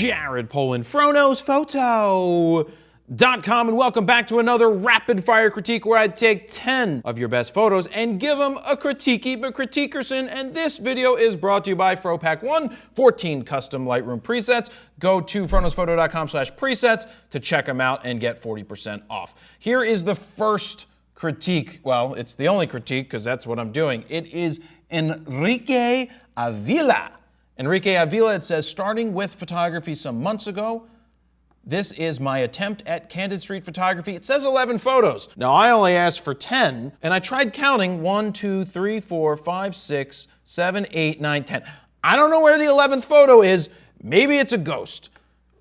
Jared Polin, FroKnowsPhoto.com, and welcome back to another rapid fire critique where I take 10 of your best photos and give them a critiquey but critiquerson. And this video is brought to you by FroPack One, 14 custom Lightroom presets. Go to FroKnowsPhoto.com/presets to check them out and get 40% off. Here is the first critique. Well, it's the only critique because that's what I'm doing. It is Enrique Avila. Enrique Avila, it says, starting with photography some months ago, this is my attempt at candid street photography. It says 11 photos. Now, I only asked for 10, and I tried counting 1, 2, 3, 4, 5, 6, 7, 8, 9, 10. I don't know where the 11th photo is. Maybe it's a ghost.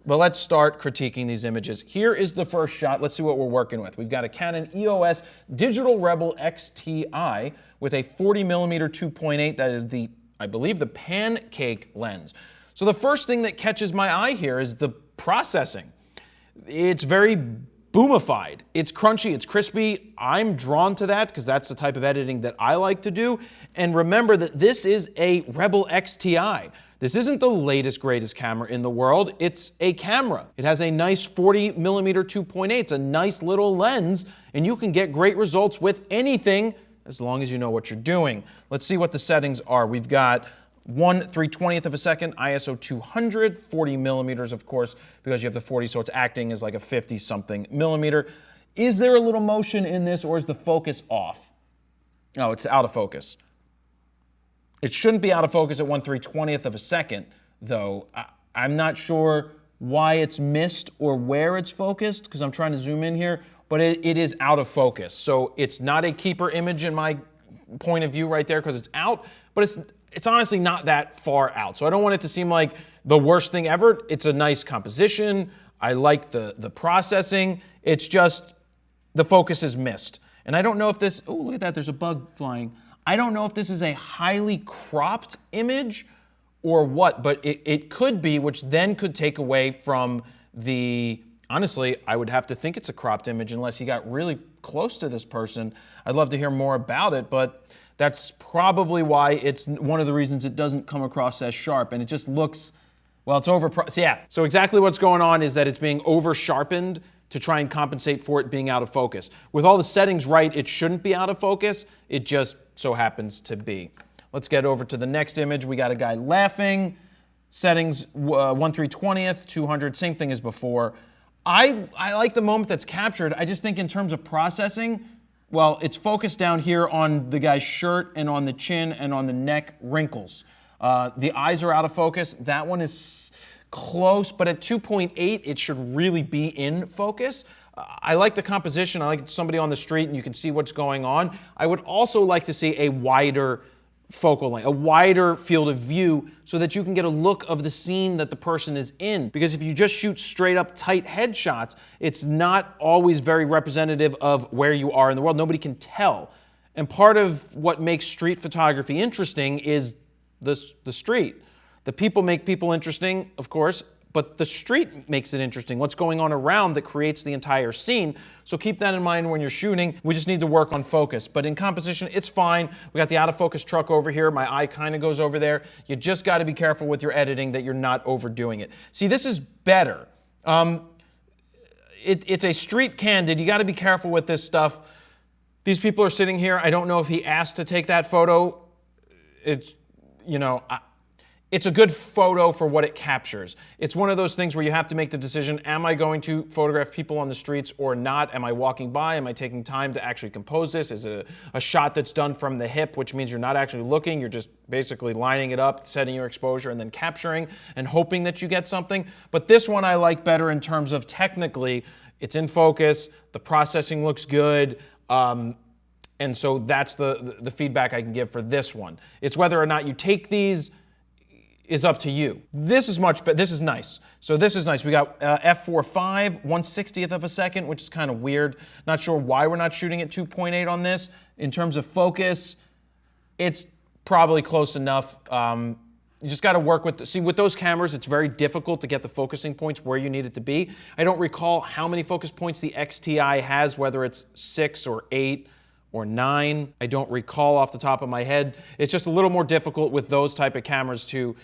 But let's start critiquing these images. Here is the first shot. Let's see what we're working with. We've got a Canon EOS Digital Rebel XTi with a 40mm 2.8. That is the, I believe, the pancake lens. So the first thing that catches my eye here is the processing. It's very boomified. It's crunchy, it's crispy. I'm drawn to that because that's the type of editing that I like to do. And remember that this is a Rebel XTi. This isn't the latest, greatest camera in the world. It's a camera. It has a nice 40mm 2.8. It's a nice little lens, and you can get great results with anything as long as you know what you're doing. Let's see what the settings are. We've got 1/320th of a second, ISO 200, 40mm, of course, because you have the 40, so it's acting as like a 50-something millimeter. Is there a little motion in this, or is the focus off? No, it's out of focus. It shouldn't be out of focus at 1/320th of a second, though. I'm not sure why it's missed or where it's focused, because I'm trying to zoom in here, but it is out of focus. So it's not a keeper image in my point of view right there because it's out, but it's honestly not that far out. So I don't want it to seem like the worst thing ever. It's a nice composition. I like the processing. It's just the focus is missed. And I don't know if this, oh, look at that, there's a bug flying. I don't know if this is a highly cropped image or what, but it could be, which then could take away from the, honestly, I would have to think it's a cropped image unless he got really close to this person. I'd love to hear more about it, but that's probably why it's one of the reasons it doesn't come across as sharp, and it just looks, well, it's over, so yeah. So exactly what's going on is that it's being over sharpened to try and compensate for it being out of focus. With all the settings right, it shouldn't be out of focus. It just so happens to be. Let's get over to the next image. We got a guy laughing. Settings 1/320th, 200, same thing as before. I like the moment that's captured. I just think in terms of processing, well, it's focused down here on the guy's shirt and on the chin and on the neck wrinkles. The eyes are out of focus. That one is close, but at 2.8, it should really be in focus. I like the composition. I like somebody on the street and you can see what's going on. I would also like to see a wider focal length, a wider field of view so that you can get a look of the scene that the person is in. Because if you just shoot straight up tight headshots, it's not always very representative of where you are in the world. Nobody can tell. And part of what makes street photography interesting is the street. The people make people interesting, of course, but the street makes it interesting. What's going on around that creates the entire scene. So keep that in mind when you're shooting. We just need to work on focus. But in composition, it's fine. We got the out of focus truck over here. My eye kind of goes over there. You just got to be careful with your editing that you're not overdoing it. See, this is better. It's a street candid. You got to be careful with this stuff. These people are sitting here. I don't know if he asked to take that photo. It's, you know, it's a good photo for what it captures. It's one of those things where you have to make the decision, am I going to photograph people on the streets or not? Am I walking by? Am I taking time to actually compose this? Is it a shot that's done from the hip, which means you're not actually looking, you're just basically lining it up, setting your exposure, and then capturing and hoping that you get something? But this one I like better in terms of technically, it's in focus, the processing looks good, and so that's the feedback I can give for this one. It's whether or not you take these is up to you. This is much better. This is nice. So this is nice. We got f4.5, 1/60th of a second, which is kind of weird. Not sure why we're not shooting at 2.8 on this. In terms of focus, it's probably close enough. You just got to work with, see, with those cameras, it's very difficult to get the focusing points where you need it to be. I don't recall how many focus points the XTi has, whether it's 6 or 8 or 9. I don't recall off the top of my head. It's just a little more difficult with those type of cameras to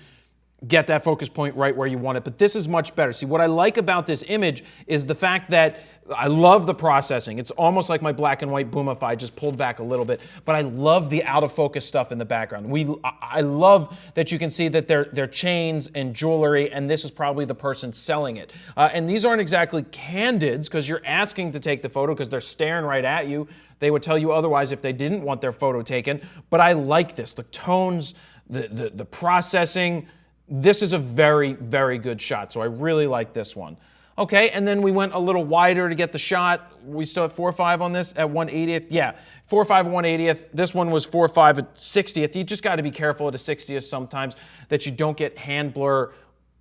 get that focus point right where you want it. But this is much better. See, what I like about this image is the fact that I love the processing. It's almost like my black and white Boomify, just pulled back a little bit. But I love the out of focus stuff in the background. I love that you can see that they're chains and jewelry, and this is probably the person selling it. And these aren't exactly candids, because you're asking to take the photo because they're staring right at you. They would tell you otherwise if they didn't want their photo taken. But I like this. The tones, the processing. This is a very, very good shot, so I really like this one. Okay, and then we went a little wider to get the shot. We still at 4.5 on this at 1/80th? Yeah, 4.5 1/80th. This one was 4.5 at 60th. You just got to be careful at a 60th sometimes that you don't get hand blur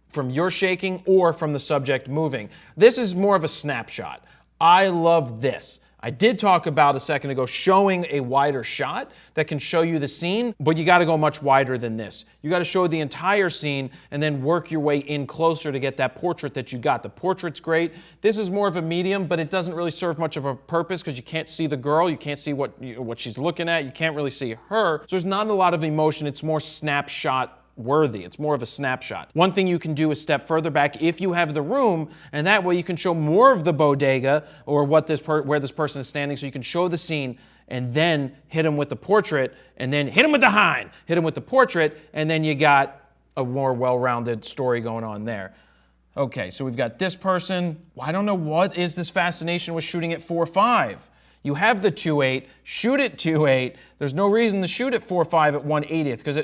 from your shaking or from the subject moving. This is more of a snapshot. I love this. I did talk about a second ago showing a wider shot that can show you the scene, but you got to go much wider than this. You got to show the entire scene and then work your way in closer to get that portrait that you got. The portrait's great. This is more of a medium, but it doesn't really serve much of a purpose because you can't see the girl. You can't see what she's looking at. You can't really see her. So there's not a lot of emotion. It's more snapshot worthy. It's more of a snapshot. One thing you can do is step further back if you have the room, and that way you can show more of the bodega or where this person is standing, so you can show the scene and then hit him with the portrait, and then hit him with the hind, hit him with the portrait, and then you got a more well-rounded story going on there. Okay, so we've got this person. Well, I don't know what is this fascination with shooting at 4.5. You have the 2.8, shoot at 2.8. There's no reason to shoot at 4.5 at 1/80th, because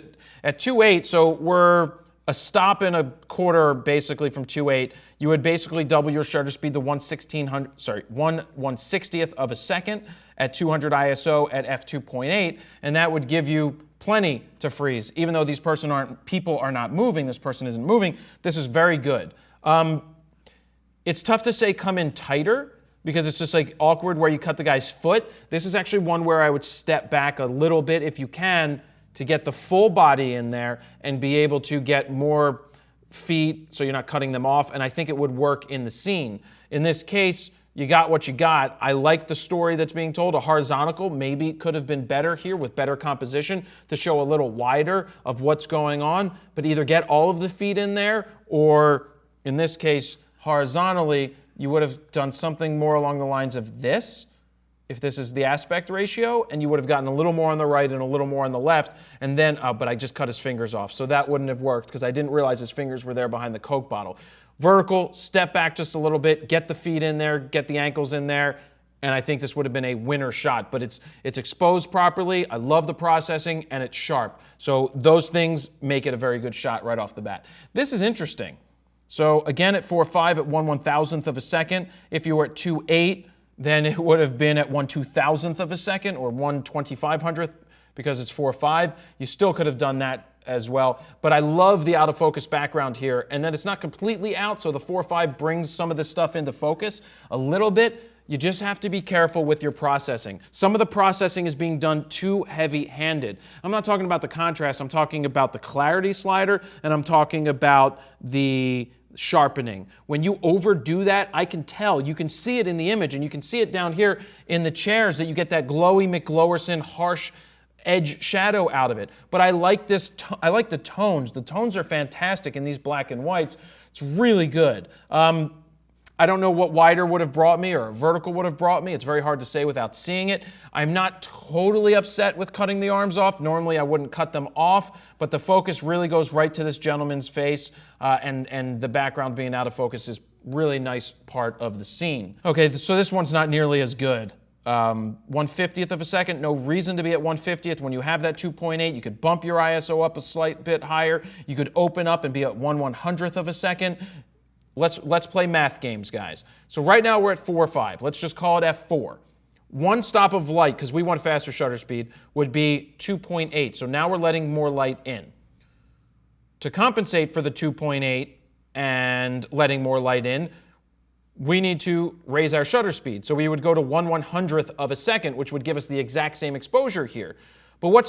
at 2.8, so we're a stop and a quarter basically from 2.8. You would basically double your shutter speed to 1/160th of a second at 200 ISO at f2.8, and that would give you plenty to freeze. Even though these people are not moving, this person isn't moving, this is very good. It's tough to say come in tighter, because it's just like awkward where you cut the guy's foot. This is actually one where I would step back a little bit if you can to get the full body in there and be able to get more feet so you're not cutting them off, and I think it would work in the scene. In this case, you got what you got. I like the story that's being told. A horizontal maybe could have been better here with better composition to show a little wider of what's going on, but either get all of the feet in there, or in this case, horizontally, you would have done something more along the lines of this, if this is the aspect ratio, and you would have gotten a little more on the right and a little more on the left, and then, but I just cut his fingers off, so that wouldn't have worked because I didn't realize his fingers were there behind the Coke bottle. Vertical, step back just a little bit, get the feet in there, get the ankles in there, and I think this would have been a winner shot, but it's exposed properly, I love the processing, and it's sharp. So those things make it a very good shot right off the bat. This is interesting. So again, at 4.5 at 1/1000th of a second. If you were at 2.8, then it would have been at 1/2000th of a second, or 1/2500th, because it's 4.5. You still could have done that as well. But I love the out of focus background here, and that it's not completely out, so the 4.5 brings some of this stuff into focus a little bit. You just have to be careful with your processing. Some of the processing is being done too heavy-handed. I'm not talking about the contrast, I'm talking about the clarity slider, and I'm talking about the sharpening. When you overdo that, I can tell. You can see it in the image, and you can see it down here in the chairs, that you get that glowy McGlowerson harsh edge shadow out of it. But I like this. I like the tones. The tones are fantastic in these black and whites. It's really good. I don't know what wider would have brought me or vertical would have brought me. It's very hard to say without seeing it. I'm not totally upset with cutting the arms off. Normally I wouldn't cut them off, but the focus really goes right to this gentleman's face, and the background being out of focus is really nice part of the scene. Okay, so this one's not nearly as good. 1/50th of a second, no reason to be at 1/50th. When you have that 2.8, you could bump your ISO up a slight bit higher. You could open up and be at 1/100th of a second. Let's play math games, guys. So right now we're at 4.5. Let's just call it f4. One stop of light, because we want faster shutter speed, would be 2.8. So now we're letting more light in. To compensate for the 2.8 and letting more light in, we need to raise our shutter speed. So we would go to 1/100th of a second, which would give us the exact same exposure here. But what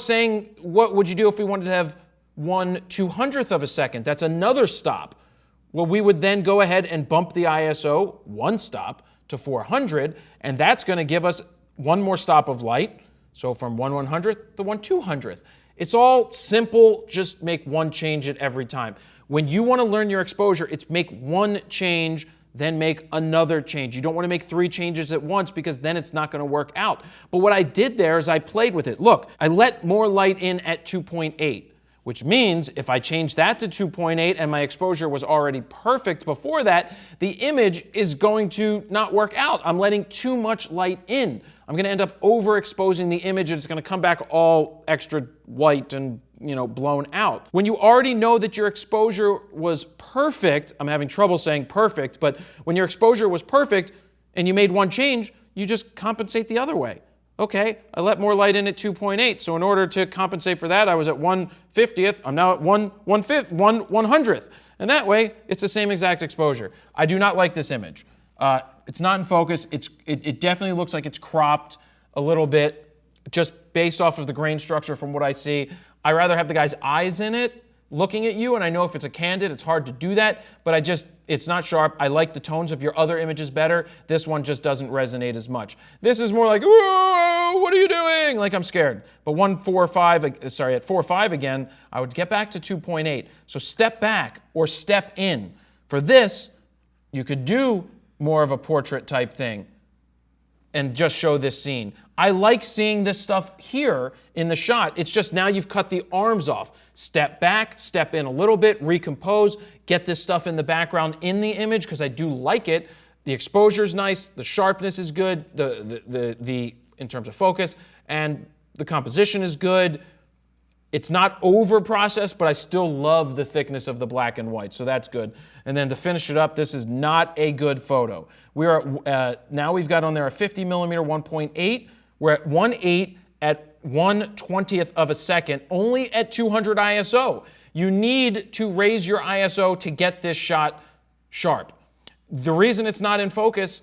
would you do if we wanted to have 1/200th of a second? That's another stop. Well, we would then go ahead and bump the ISO one stop to 400, and that's going to give us one more stop of light. So from 1/100th to 1/200th. It's all simple, just make one change at every time. When you want to learn your exposure, it's make one change, then make another change. You don't want to make 3 changes at once because then it's not going to work out. But what I did there is I played with it. Look, I let more light in at 2.8, which means if I change that to 2.8 and my exposure was already perfect before that, the image is going to not work out. I'm letting too much light in. I'm going to end up overexposing the image and it's going to come back all extra white and blown out. When you already know that your exposure was perfect, I'm having trouble saying perfect, but when your exposure was perfect and you made one change, you just compensate the other way. Okay, I let more light in at 2.8, so in order to compensate for that, I was at 1/50th, I'm now at 1/100th. And that way, it's the same exact exposure. I do not like this image. It's not in focus. It definitely looks like it's cropped a little bit, just based off of the grain structure from what I see. I rather have the guy's eyes in it looking at you, and I know if it's a candid, it's hard to do that, but it's not sharp. I like the tones of your other images better. This one just doesn't resonate as much. This is more like, whoa, what are you doing? Like I'm scared. But at 4.5 again, I would get back to 2.8. So step back or step in. For this, you could do more of a portrait type thing and just show this scene. I like seeing this stuff here in the shot. It's just now you've cut the arms off. Step back, step in a little bit, recompose, get this stuff in the background in the image because I do like it. The exposure's nice, the sharpness is good, in terms of focus, and the composition is good. It's not over-processed, but I still love the thickness of the black and white, so that's good. And then to finish it up, this is not a good photo. Now we've got on there a 50 millimeter 1.8. We're at 1.8 at 1/20th of a second, only at 200 ISO. You need to raise your ISO to get this shot sharp. The reason it's not in focus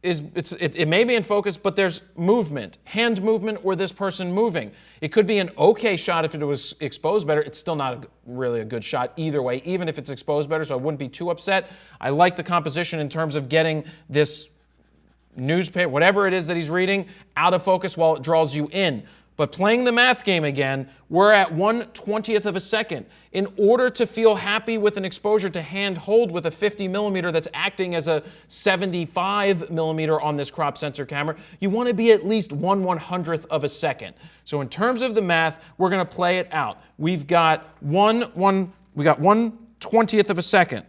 is it may be in focus, but there's movement, hand movement, or this person moving. It could be an okay shot if it was exposed better. It's still not really a good shot either way, even if it's exposed better, so I wouldn't be too upset. I like the composition in terms of getting this newspaper, whatever it is that he's reading, out of focus while it draws you in. But playing the math game again, we're at 1/20th of a second. In order to feel happy with an exposure to hand hold with a 50 millimeter that's acting as a 75 millimeter on this crop sensor camera, you want to be at least 1/100th of a second. So in terms of the math, we're going to play it out. We've got 1/20th of a second.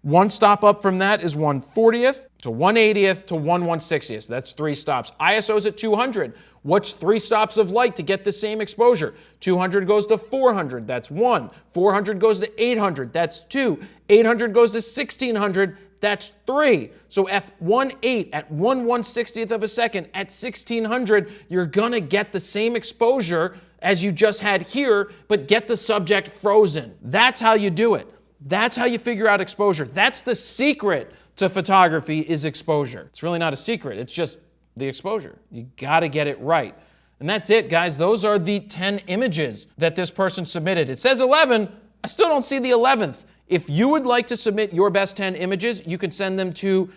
One stop up from that is 1/40th to 1/80th to 1/160th. That's 3 stops. ISO's at 200. What's 3 stops of light to get the same exposure? 200 goes to 400. That's 1. 400 goes to 800. That's 2. 800 goes to 1600. That's 3. So f1.8 at 1/160th of a second at 1600, you're gonna get the same exposure as you just had here, but get the subject frozen. That's how you do it. That's how you figure out exposure. That's the secret to photography, is exposure. It's really not a secret. It's just the exposure. You gotta get it right. And that's it, guys. Those are the 10 images that this person submitted. It says 11. I still don't see the 11th. If you would like to submit your best 10 images, you can send them to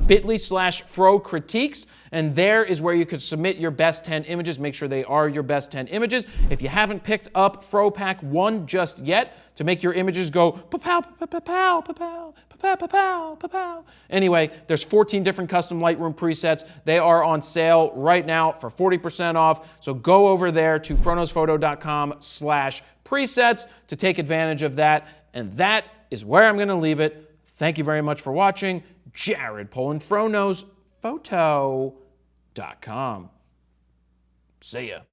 bit.ly/FroCritiques, and there is where you could submit your best 10 images. Make sure they are your best 10 images. If you haven't picked up FroPack 1 just yet to make your images go pa-pow, pa-pow, pa-pow, pa-pow, pa-pow, pa-pow. Anyway, there's 14 different custom Lightroom presets. They are on sale right now for 40% off. So go over there to FroKnowsPhoto.com/presets to take advantage of that. And that is where I'm going to leave it. Thank you very much for watching. Jared Polin, FroKnowsPhoto.com. See ya.